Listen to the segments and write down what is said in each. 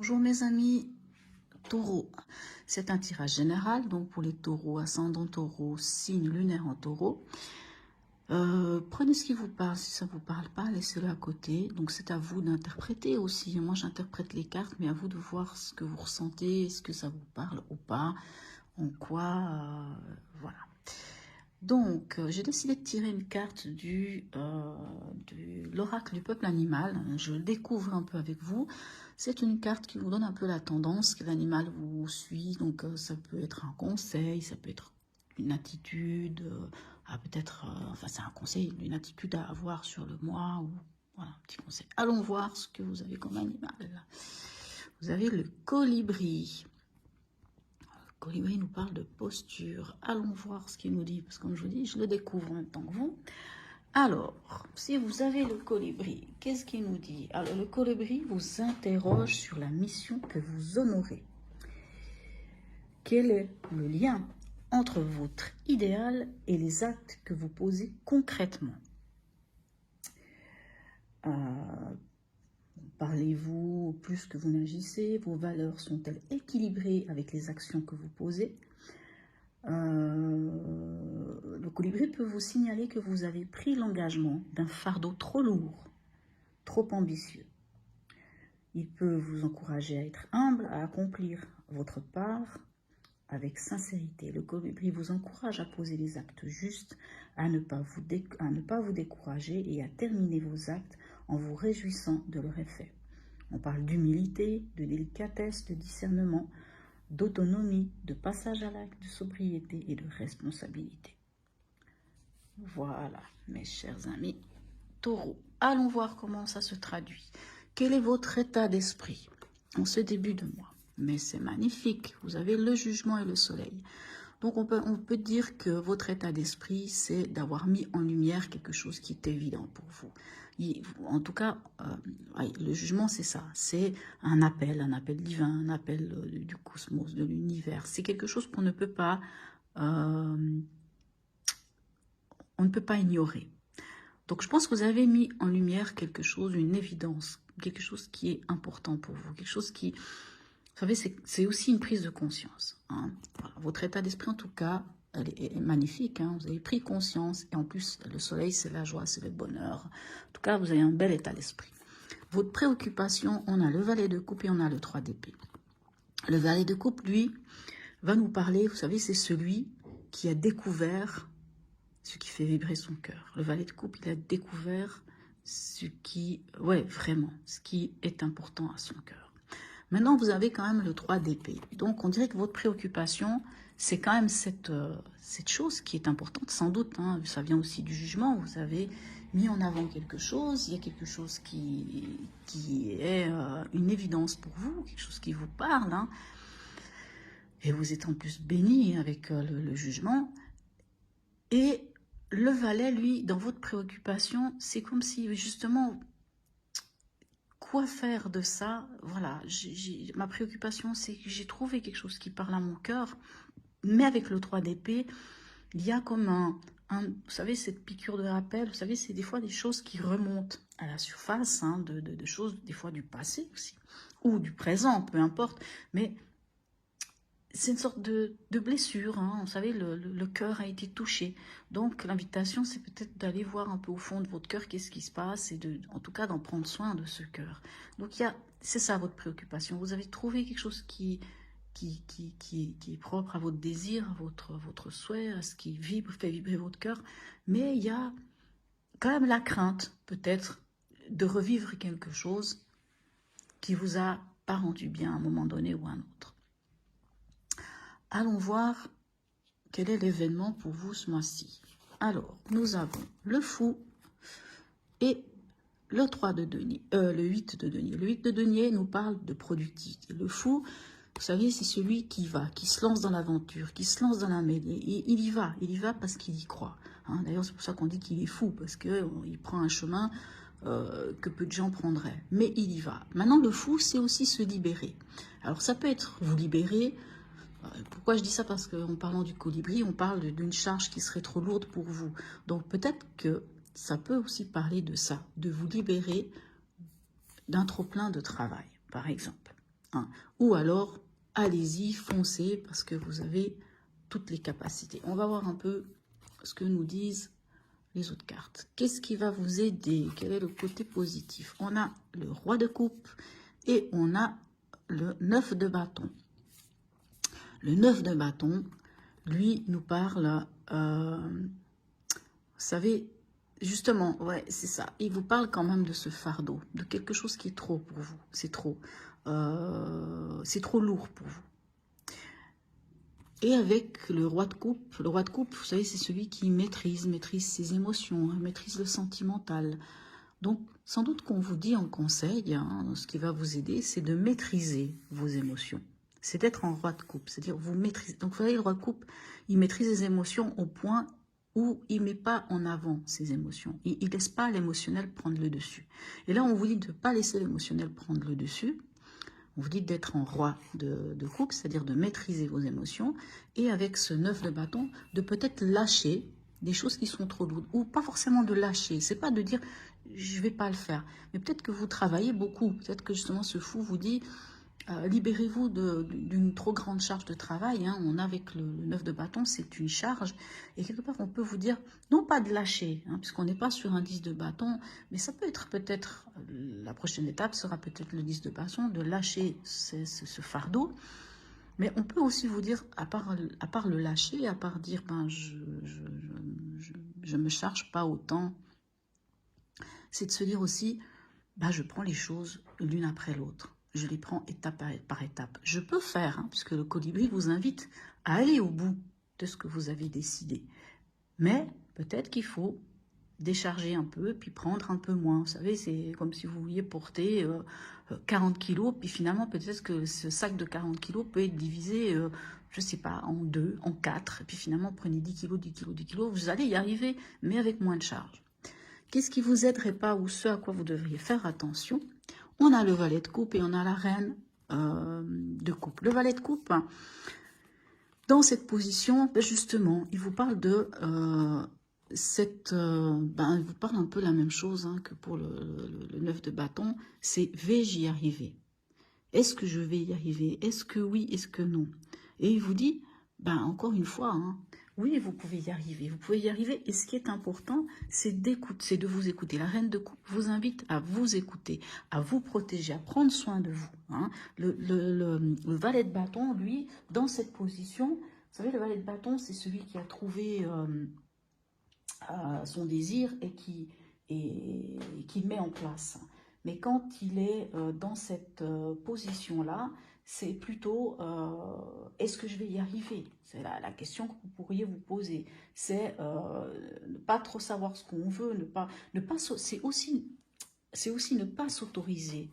Bonjour mes amis taureaux, c'est un tirage général, donc pour les taureaux, ascendant taureau, signe lunaire en taureau. Prenez ce qui vous parle, si ça ne vous parle pas, laissez-le à côté. Donc c'est à vous d'interpréter aussi. Moi j'interprète les cartes, mais à vous de voir ce que vous ressentez, est-ce que ça vous parle ou pas, en quoi, voilà. Donc, j'ai décidé de tirer une carte de l'oracle du peuple animal. Je découvre un peu avec vous. C'est une carte qui vous donne un peu la tendance que l'animal vous suit. Donc, ça peut être un conseil, ça peut être une attitude, peut-être, enfin, c'est un conseil, une attitude à avoir sur le mois ou voilà, un petit conseil. Allons voir ce que vous avez comme animal. Vous avez le colibri. Colibri nous parle de posture. Allons voir ce qu'il nous dit, parce que comme je vous dis, je le découvre en même temps que vous. Alors, si vous avez le colibri, qu'est-ce qu'il nous dit? Alors, le colibri vous interroge sur la mission que vous honorez. Quel est le lien entre votre idéal et les actes que vous posez concrètement? Parlez-vous plus que vous n'agissez? Vos valeurs sont-elles équilibrées avec les actions que vous posez? Le colibri peut vous signaler que vous avez pris l'engagement d'un fardeau trop lourd, trop ambitieux. Il peut vous encourager à être humble, à accomplir votre part avec sincérité. Le colibri vous encourage à poser les actes justes, à ne pas vous décourager et à terminer vos actes en vous réjouissant de leur effet. On parle d'humilité, de délicatesse, de discernement, d'autonomie, de passage à l'acte, de sobriété et de responsabilité. Voilà, mes chers amis taureaux. Allons voir comment ça se traduit. Quel est votre état d'esprit en ce début de mois? Mais c'est magnifique, vous avez le jugement et le soleil. Donc on peut dire que votre état d'esprit, c'est d'avoir mis en lumière quelque chose qui est évident pour vous. En tout cas, le jugement, c'est ça. C'est un appel divin, un appel du cosmos, de l'univers. C'est quelque chose qu'on ne peut pas, on ne peut pas ignorer. Donc je pense que vous avez mis en lumière quelque chose, une évidence, quelque chose qui est important pour vous, quelque chose qui, vous savez, c'est aussi une prise de conscience. Hein. Voilà. Votre état d'esprit, en tout cas, elle est magnifique. Hein. Vous avez pris conscience. Et en plus, le soleil, c'est la joie, c'est le bonheur. En tout cas, vous avez un bel état d'esprit. Votre préoccupation, on a le valet de coupe et on a le 3 d'épée. Le valet de coupe, lui, va nous parler, vous savez, c'est celui qui a découvert ce qui fait vibrer son cœur. Le valet de coupe, il a découvert ce qui, ouais, vraiment, ce qui est important à son cœur. Maintenant, vous avez quand même le 3 d'épée. Donc, on dirait que votre préoccupation, c'est quand même cette chose qui est importante, sans doute. Hein, ça vient aussi du jugement. Vous avez mis en avant quelque chose. Il y a quelque chose qui est une évidence pour vous, quelque chose qui vous parle. Hein, et vous êtes en plus béni avec le jugement. Et le valet, lui, dans votre préoccupation, c'est comme si, justement... Quoi faire de ça? Voilà, ma préoccupation, c'est que j'ai trouvé quelque chose qui parle à mon cœur, mais avec le 3 d'épée, il y a comme vous savez, cette piqûre de rappel, vous savez, c'est des fois des choses qui remontent à la surface, hein, de choses, des fois du passé aussi, ou du présent, peu importe, mais c'est une sorte de blessure, hein. Vous savez, le cœur a été touché. Donc, l'invitation, c'est peut-être d'aller voir un peu au fond de votre cœur qu'est-ce qui se passe et en tout cas, d'en prendre soin de ce cœur. Donc, c'est ça votre préoccupation. Vous avez trouvé quelque chose qui est propre à votre désir, à votre souhait, à ce qui fait vibrer votre cœur. Mais il y a quand même la crainte, peut-être, de revivre quelque chose qui vous a pas rendu bien à un moment donné ou à un autre. Allons voir quel est l'événement pour vous ce mois-ci. Alors, nous avons le fou et le 3 de denier, le 8 de denier. Le 8 de denier nous parle de productivité. Le fou, vous savez, c'est celui qui se lance dans l'aventure, qui se lance dans la mêlée. Et il y va parce qu'il y croit. Hein. D'ailleurs, c'est pour ça qu'on dit qu'il est fou, parce qu'il prend un chemin que peu de gens prendraient. Mais il y va. Maintenant, le fou, c'est aussi se libérer. Alors, ça peut être vous libérer. Pourquoi je dis ça? Parce qu'en parlant du colibri, on parle d'une charge qui serait trop lourde pour vous. Donc peut-être que ça peut aussi parler de ça, de vous libérer d'un trop-plein de travail, par exemple. hein. Ou alors, allez-y, foncez, parce que vous avez toutes les capacités. On va voir un peu ce que nous disent les autres cartes. Qu'est-ce qui va vous aider? Quel est le côté positif? On a le roi de coupe et on a le 9 de bâton. Le 9 de bâton, lui, nous parle, vous savez, justement, ouais, c'est ça. Il vous parle quand même de ce fardeau, de quelque chose qui est trop pour vous. C'est trop lourd pour vous. Et avec le roi de coupe, vous savez, c'est celui qui maîtrise ses émotions, hein, maîtrise le sentimental. Donc, sans doute qu'on vous dit en conseil, hein, ce qui va vous aider, c'est de maîtriser vos émotions. C'est d'être en roi de coupe, c'est-à-dire vous maîtrisez. Donc, vous voyez, le roi de coupe, il maîtrise les émotions au point où il ne met pas en avant ses émotions. Il ne laisse pas l'émotionnel prendre le dessus. Et là, on vous dit de ne pas laisser l'émotionnel prendre le dessus. On vous dit d'être en roi de coupe, c'est-à-dire de maîtriser vos émotions. Et avec ce 9 de bâton, de peut-être lâcher des choses qui sont trop lourdes. Ou pas forcément de lâcher. C'est pas de dire, je ne vais pas le faire. Mais peut-être que vous travaillez beaucoup. Peut-être que justement ce fou vous dit, libérez-vous d'une trop grande charge de travail. Hein. On a avec le 9 de bâton, c'est une charge. Et quelque part, on peut vous dire, non pas de lâcher, hein, puisqu'on n'est pas sur un 10 de bâton, mais ça peut être peut-être, la prochaine étape sera peut-être le 10 de bâton, de lâcher ce fardeau. Mais on peut aussi vous dire, à part le lâcher, à part dire, ben, je me charge pas autant, c'est de se dire aussi, ben, je prends les choses l'une après l'autre. Je les prends étape par étape. Je peux faire, hein, puisque le colibri vous invite à aller au bout de ce que vous avez décidé. Mais peut-être qu'il faut décharger un peu, puis prendre un peu moins. Vous savez, c'est comme si vous vouliez porter 40 kilos, puis finalement, peut-être que ce sac de 40 kilos peut être divisé, je ne sais pas, en 2, en 4, et puis finalement, prenez 10 kilos, 10 kilos, 10 kilos, vous allez y arriver, mais avec moins de charge. Qu'est-ce qui vous aiderait pas, ou ce à quoi vous devriez faire attention? On a le valet de coupe et on a la reine de coupe. Le valet de coupe, dans cette position, ben justement, il vous parle de il vous parle un peu la même chose, hein, que pour le 9 de bâton, c'est vais-je y arriver? Est-ce que je vais y arriver? Est-ce que oui? Est-ce que non? Et il vous dit, ben encore une fois, hein, oui, vous pouvez y arriver, vous pouvez y arriver. Et ce qui est important, c'est d'écouter, c'est de vous écouter. La reine de coupe vous invite à vous écouter, à vous protéger, à prendre soin de vous. Hein. Le valet de bâton, lui, dans cette position, vous savez, le valet de bâton, c'est celui qui a trouvé son désir et qui le met en place. Mais quand il est dans cette position-là, c'est plutôt est-ce que je vais y arriver? C'est la question que vous pourriez vous poser. C'est ne pas trop savoir ce qu'on veut, c'est aussi ne pas s'autoriser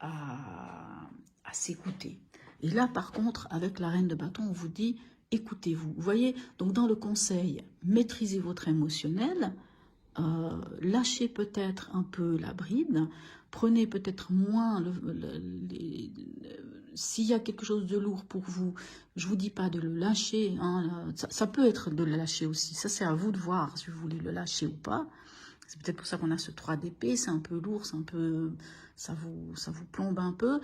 à s'écouter. Et là, par contre, avec la reine de bâton, on vous dit écoutez-vous. Vous voyez, donc dans le conseil, maîtrisez votre émotionnel, lâchez peut-être un peu la bride, prenez peut-être moins, s'il y a quelque chose de lourd pour vous, je ne vous dis pas de le lâcher, hein, ça peut être de le lâcher aussi, ça c'est à vous de voir si vous voulez le lâcher ou pas. C'est peut-être pour ça qu'on a ce 3 d'épée, c'est un peu lourd, c'est un peu, ça vous plombe un peu.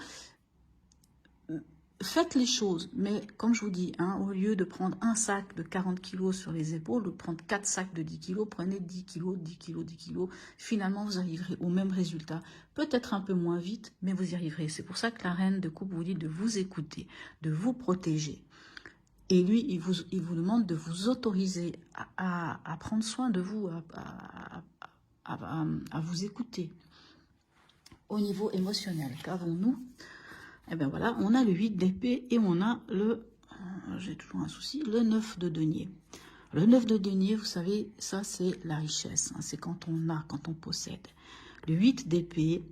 Faites les choses, mais comme je vous dis, hein, au lieu de prendre un sac de 40 kilos sur les épaules, ou de prendre 4 sacs de 10 kilos, prenez 10 kilos, 10 kilos, 10 kilos. Finalement, vous arriverez au même résultat. Peut-être un peu moins vite, mais vous y arriverez. C'est pour ça que la reine de coupe vous dit de vous écouter, de vous protéger. Et lui, il vous demande de vous autoriser à prendre soin de vous, à vous écouter. Au niveau émotionnel, qu'avons-nous? Eh bien voilà, on a le 8 d'épée et on a j'ai toujours un souci, le 9 de denier. Le 9 de denier, vous savez, ça c'est la richesse, hein, c'est quand on possède. Le 8 d'épée,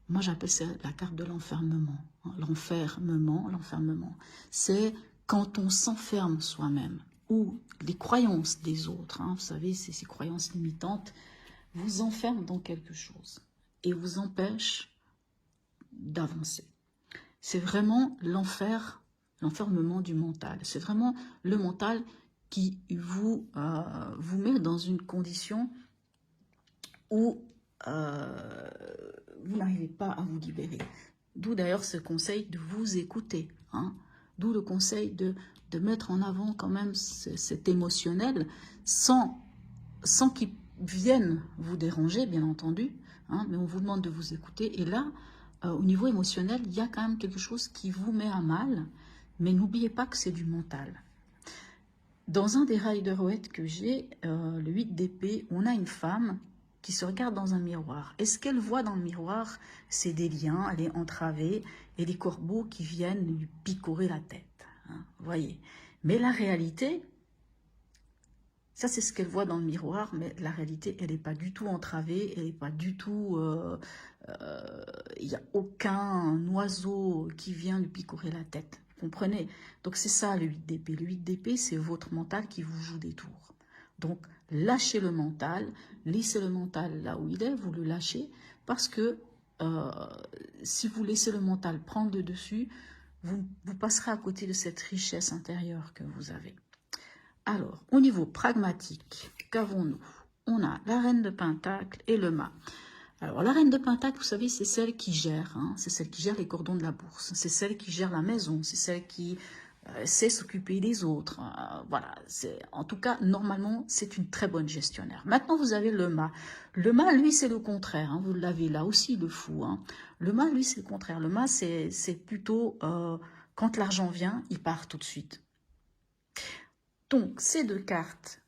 moi j'appelle ça la carte de l'enfermement. Hein, l'enfermement, c'est quand on s'enferme soi-même, ou les croyances des autres, hein, vous savez, ces croyances limitantes, vous enferment dans quelque chose et vous empêchent d'avancer. C'est vraiment l'enfermement du mental. C'est vraiment le mental qui vous met dans une condition où vous n'arrivez pas à vous libérer. D'où d'ailleurs ce conseil de vous écouter. Hein. D'où le conseil de mettre en avant quand même cet émotionnel sans qu'il vienne vous déranger, bien entendu. Hein, mais on vous demande de vous écouter. Et là, au niveau émotionnel, il y a quand même quelque chose qui vous met à mal. Mais n'oubliez pas que c'est du mental. Dans un des Rider-Waite que j'ai, le 8 d'épée, on a une femme qui se regarde dans un miroir. Et ce qu'elle voit dans le miroir, c'est des liens, elle est entravée, et des corbeaux qui viennent lui picorer la tête. Hein, voyez. Mais la réalité, ça c'est ce qu'elle voit dans le miroir, mais la réalité, elle n'est pas du tout entravée, elle n'est pas du tout... il n'y a aucun oiseau qui vient lui picorer la tête. Vous comprenez? Donc c'est ça le 8 d'épée. Le 8 d'épée, c'est votre mental qui vous joue des tours. Donc lâchez le mental, laissez le mental là où il est, vous le lâchez, parce que si vous laissez le mental prendre le dessus, vous passerez à côté de cette richesse intérieure que vous avez. Alors, au niveau pragmatique, qu'avons-nous? On a la reine de Pentacle et le mât. Alors, la reine de Pentacle, vous savez, c'est celle qui gère, hein, c'est celle qui gère les cordons de la bourse, c'est celle qui gère la maison, c'est celle qui sait s'occuper des autres. Voilà, en tout cas, normalement, c'est une très bonne gestionnaire. Maintenant, vous avez le mât. Le mât, lui, c'est le contraire. Hein, vous l'avez là aussi, le fou. Hein. Le mât, lui, c'est le contraire. Le mât, c'est plutôt quand l'argent vient, il part tout de suite. Donc, ces deux cartes,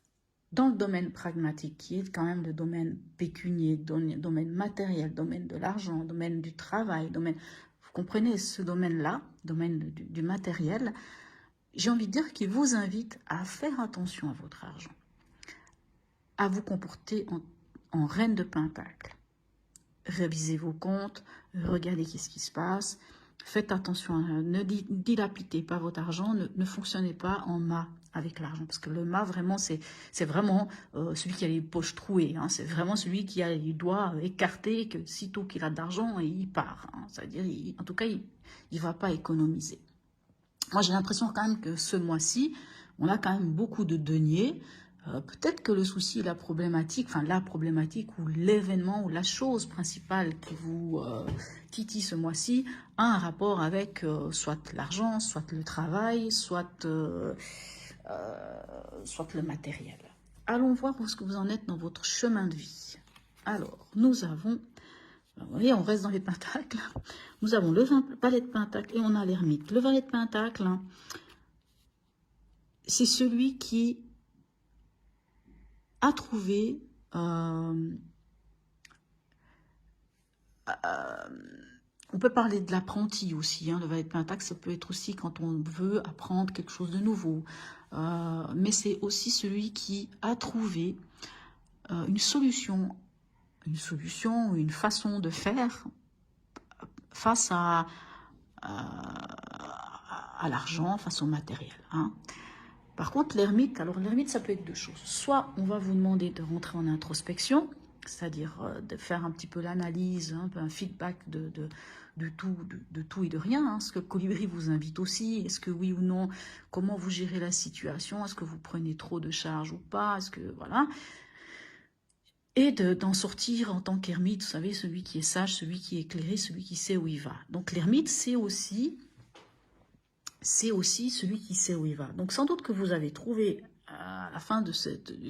dans le domaine pragmatique, qui est quand même le domaine pécunier, domaine matériel, domaine de l'argent, domaine du travail, domaine, vous comprenez ce domaine-là, domaine du matériel, j'ai envie de dire qu'il vous invite à faire attention à votre argent, à vous comporter en reine de Pentacle. Révisez vos comptes, regardez qu'est-ce qui se passe, faites attention, ne dilapidez pas votre argent, ne fonctionnez pas en mât avec l'argent, parce que le mât, vraiment, c'est vraiment celui qui a les poches trouées, hein, c'est vraiment celui qui a les doigts écartés, que sitôt qu'il a d'argent, il part, hein, c'est-à-dire, en tout cas, il ne va pas économiser. Moi, j'ai l'impression quand même que ce mois-ci, on a quand même beaucoup de deniers. Peut-être que le souci, la problématique ou l'événement ou la chose principale qui vous titille ce mois-ci a un rapport avec soit l'argent, soit le travail, soit le matériel. Allons voir où est-ce que vous en êtes dans votre chemin de vie. Alors, nous avons, vous voyez, on reste dans les pentacles. Nous avons le valet de pentacle et on a l'ermite. Le valet de pentacle, hein, c'est celui qui a trouvé on peut parler de l'apprenti aussi, hein, le valet de pentacle, ça peut être aussi quand on veut apprendre quelque chose de nouveau, mais c'est aussi celui qui a trouvé une solution, une façon de faire face à l'argent, face au matériel, hein. Par contre, l'ermite, alors l'ermite, ça peut être deux choses. Soit on va vous demander de rentrer en introspection, c'est-à-dire de faire un petit peu l'analyse, hein, un feedback de tout et de rien. Hein, ce que Colibri vous invite aussi. Est-ce que oui ou non, comment vous gérez la situation? Est-ce que vous prenez trop de charges ou pas? Est-ce que, voilà. Et d'en sortir en tant qu'ermite, vous savez, celui qui est sage, celui qui est éclairé, celui qui sait où il va. Donc l'ermite, c'est aussi celui qui sait où il va. Donc sans doute que vous avez trouvé, à la fin de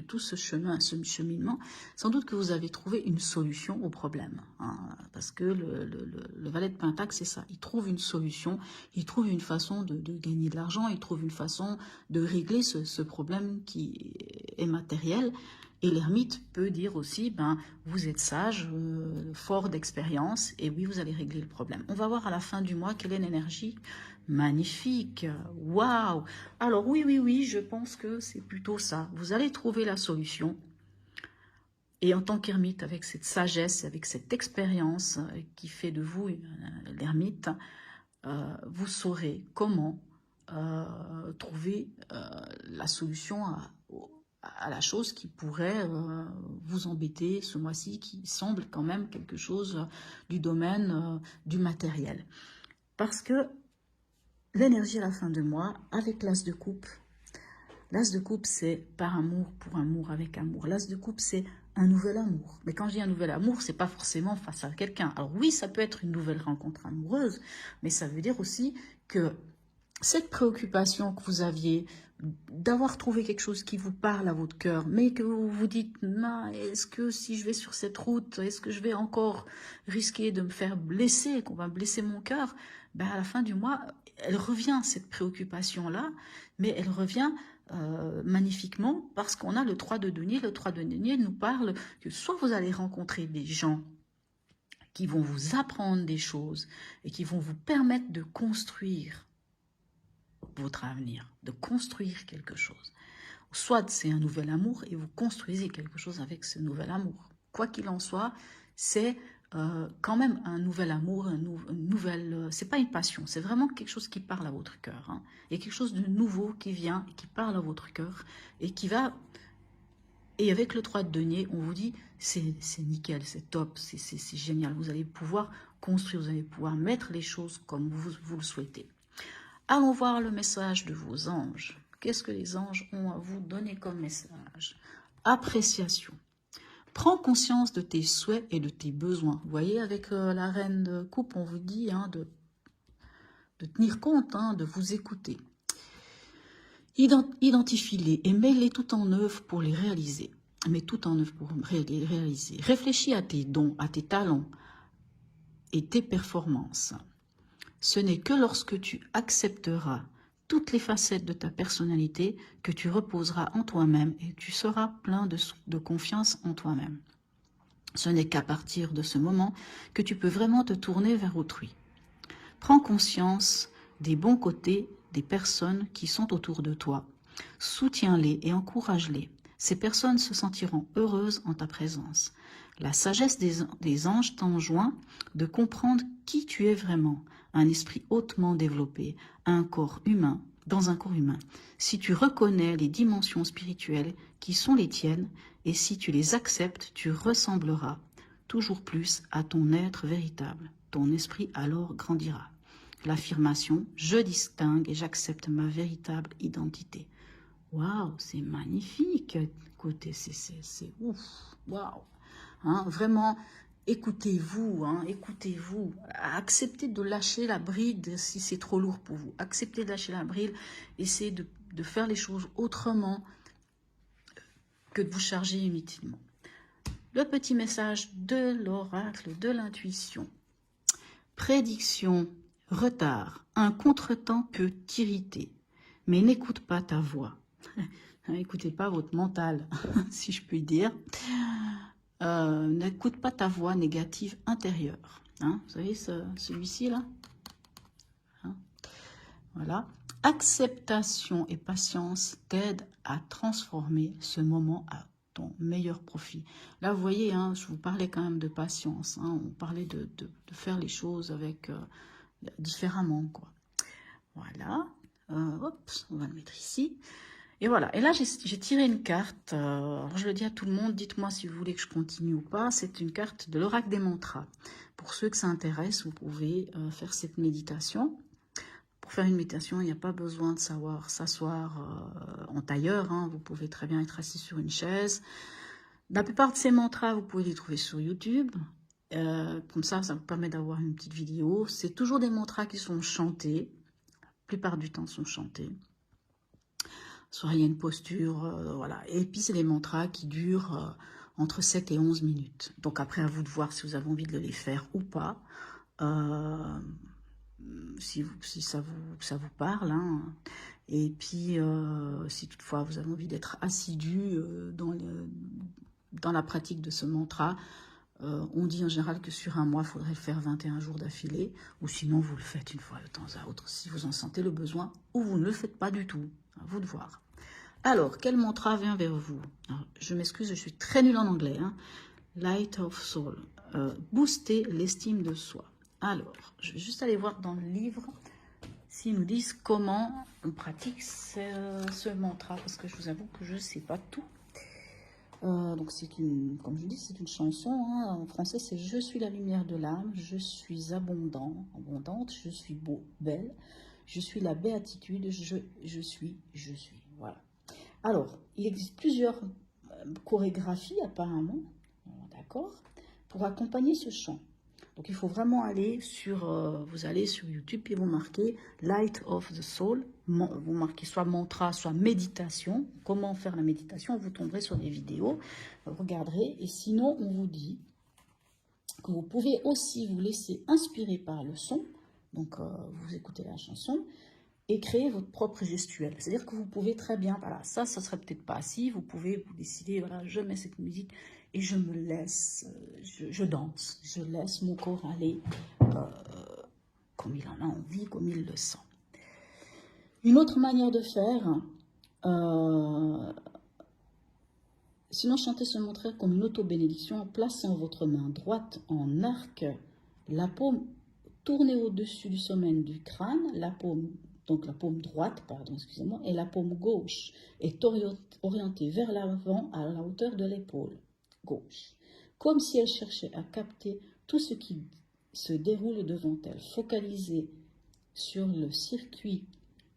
tout ce cheminement, sans doute que vous avez trouvé une solution au problème. Hein, parce que le valet de Pentacle, c'est ça. Il trouve une solution, il trouve une façon de gagner de l'argent, il trouve une façon de régler ce problème qui est matériel. Et l'ermite peut dire aussi, ben, vous êtes sage, fort d'expérience, et oui, vous allez régler le problème. On va voir à la fin du mois quelle est l'énergie. Magnifique, waouh! Alors oui, je pense que c'est plutôt ça. Vous allez trouver la solution. Et en tant qu'ermite, avec cette sagesse, avec cette expérience qui fait de vous l'ermite, vous saurez comment trouver la solution à la chose qui pourrait vous embêter ce mois-ci, qui semble quand même quelque chose du domaine du matériel. Parce que l'énergie à la fin de mois, avec l'as de coupe. L'as de coupe, c'est par amour, pour amour, avec amour. L'as de coupe, c'est un nouvel amour. Mais quand je dis un nouvel amour, c'est pas forcément face à quelqu'un. Alors oui, ça peut être une nouvelle rencontre amoureuse, mais ça veut dire aussi que cette préoccupation que vous aviez d'avoir trouvé quelque chose qui vous parle à votre cœur, mais que vous vous dites, est-ce que si je vais sur cette route, est-ce que je vais encore risquer de me faire blesser, qu'on va blesser mon cœur? Ben à la fin du mois, elle revient, cette préoccupation-là, mais elle revient magnifiquement parce qu'on a le 3 de denier. Le 3 de denier nous parle que soit vous allez rencontrer des gens qui vont vous apprendre des choses et qui vont vous permettre de construire votre avenir, de construire quelque chose. Soit c'est un nouvel amour et vous construisez quelque chose avec ce nouvel amour. Quoi qu'il en soit, c'est quand même un nouvel amour, une nouvelle... c'est pas une passion, c'est vraiment quelque chose qui parle à votre cœur. Hein. Il y a quelque chose de nouveau qui vient et qui parle à votre cœur et qui va... Et avec le 3 de denier, on vous dit, c'est nickel, c'est top, c'est génial. Vous allez pouvoir construire, vous allez pouvoir mettre les choses comme vous le souhaitez. Allons voir le message de vos anges. Qu'est-ce que les anges ont à vous donner comme message? Appréciation. Prends conscience de tes souhaits et de tes besoins. Vous voyez, avec la reine de coupe, on vous dit de tenir compte, de vous écouter. Identifie-les et mets-les tout en œuvre pour les réaliser. Mets tout en œuvre pour les réaliser. Réfléchis à tes dons, à tes talents et tes performances. Ce n'est que lorsque tu accepteras toutes les facettes de ta personnalité que tu reposeras en toi-même et tu seras plein de confiance en toi-même. Ce n'est qu'à partir de ce moment que tu peux vraiment te tourner vers autrui. Prends conscience des bons côtés des personnes qui sont autour de toi. Soutiens-les et encourage-les. Ces personnes se sentiront heureuses en ta présence. La sagesse des anges t'enjoint de comprendre qui tu es vraiment, un esprit hautement développé, un corps humain, dans un corps humain. Si tu reconnais les dimensions spirituelles qui sont les tiennes, et si tu les acceptes, tu ressembleras toujours plus à ton être véritable. Ton esprit alors grandira. L'affirmation « Je distingue et j'accepte ma véritable identité ». Waouh, c'est magnifique. Écoutez, c'est ouf. Waouh. Vraiment, écoutez-vous, écoutez-vous. Acceptez de lâcher la bride si c'est trop lourd pour vous. Acceptez de lâcher la bride. Essayez de faire les choses autrement que de vous charger inutilement. Le petit message de l'oracle, de l'intuition. Prédiction, retard. Un contretemps peut t'irriter, mais n'écoute pas ta voix. N'écoutez pas votre mental, si je puis dire. N'écoute pas ta voix négative intérieure. Vous savez, celui-ci là. Voilà. Acceptation et patience t'aident à transformer ce moment à ton meilleur profit. Là, vous voyez, je vous parlais quand même de patience. On parlait de faire les choses avec différemment, quoi. Voilà. Hop, on va le mettre ici. Et voilà. Et là, j'ai tiré une carte. Alors, je le dis à tout le monde, dites-moi si vous voulez que je continue ou pas. C'est une carte de l'oracle des mantras. Pour ceux que ça intéresse, vous pouvez faire cette méditation. Pour faire une méditation, il n'y a pas besoin de savoir s'asseoir en tailleur. Vous pouvez très bien être assis sur une chaise. La plupart de ces mantras, vous pouvez les trouver sur YouTube. Comme ça vous permet d'avoir une petite vidéo. C'est toujours des mantras qui sont chantés. La plupart du temps sont chantés. Soit il y a une posture, voilà. Et puis c'est des mantras qui durent entre 7 et 11 minutes. Donc après, à vous de voir si vous avez envie de les faire ou pas. Si ça vous parle. Et puis, si toutefois vous avez envie d'être assidu dans la pratique de ce mantra, on dit en général que sur un mois, il faudrait le faire 21 jours d'affilée, ou sinon vous le faites une fois de temps à autre, si vous en sentez le besoin, ou vous ne le faites pas du tout. À vous de voir. Alors, quel mantra vient vers vous? Alors, je m'excuse, je suis très nulle en anglais. Light of Soul. Booster l'estime de soi. Alors, je vais juste aller voir dans le livre s'ils nous disent comment on pratique ce mantra, parce que je vous avoue que je ne sais pas tout. Donc c'est comme je dis, c'est une chanson. En français, c'est « Je suis la lumière de l'âme, je suis abondante, je suis beau, belle, je suis la béatitude, je suis. » Voilà. Alors, il existe plusieurs chorégraphie apparemment, d'accord, pour accompagner ce chant. Donc il faut vraiment aller sur, vous allez sur YouTube et vous marquez Light of the Soul, vous marquez soit mantra, soit méditation. Comment faire la méditation? Vous tomberez sur des vidéos, vous regarderez. Et sinon, on vous dit que vous pouvez aussi vous laisser inspirer par le son. Donc vous écoutez la chanson et créer votre propre gestuelle. C'est-à-dire que vous pouvez très bien, voilà, ça serait peut-être pas assis, vous pouvez vous décider, voilà, je mets cette musique et je me laisse, je danse, je laisse mon corps aller comme il en a envie, comme il le sent. Une autre manière de faire, sinon chanter se montrer comme une auto-bénédiction en plaçant votre main droite en arc, la paume tournée au-dessus du sommet du crâne, donc la paume droite, pardon, excusez-moi, et la paume gauche est orientée vers l'avant à la hauteur de l'épaule gauche, comme si elle cherchait à capter tout ce qui se déroule devant elle, focalisée sur le circuit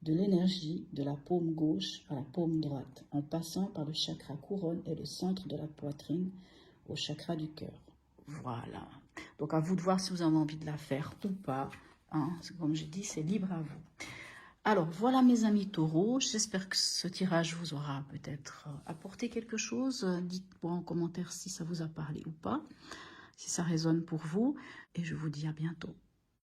de l'énergie de la paume gauche à la paume droite, en passant par le chakra couronne et le centre de la poitrine au chakra du cœur. Voilà. Donc à vous de voir si vous avez envie de la faire ou pas. Hein. Comme je dis, c'est libre à vous. Alors voilà mes amis taureaux, j'espère que ce tirage vous aura peut-être apporté quelque chose. Dites-moi en commentaire si ça vous a parlé ou pas, si ça résonne pour vous. Et je vous dis à bientôt.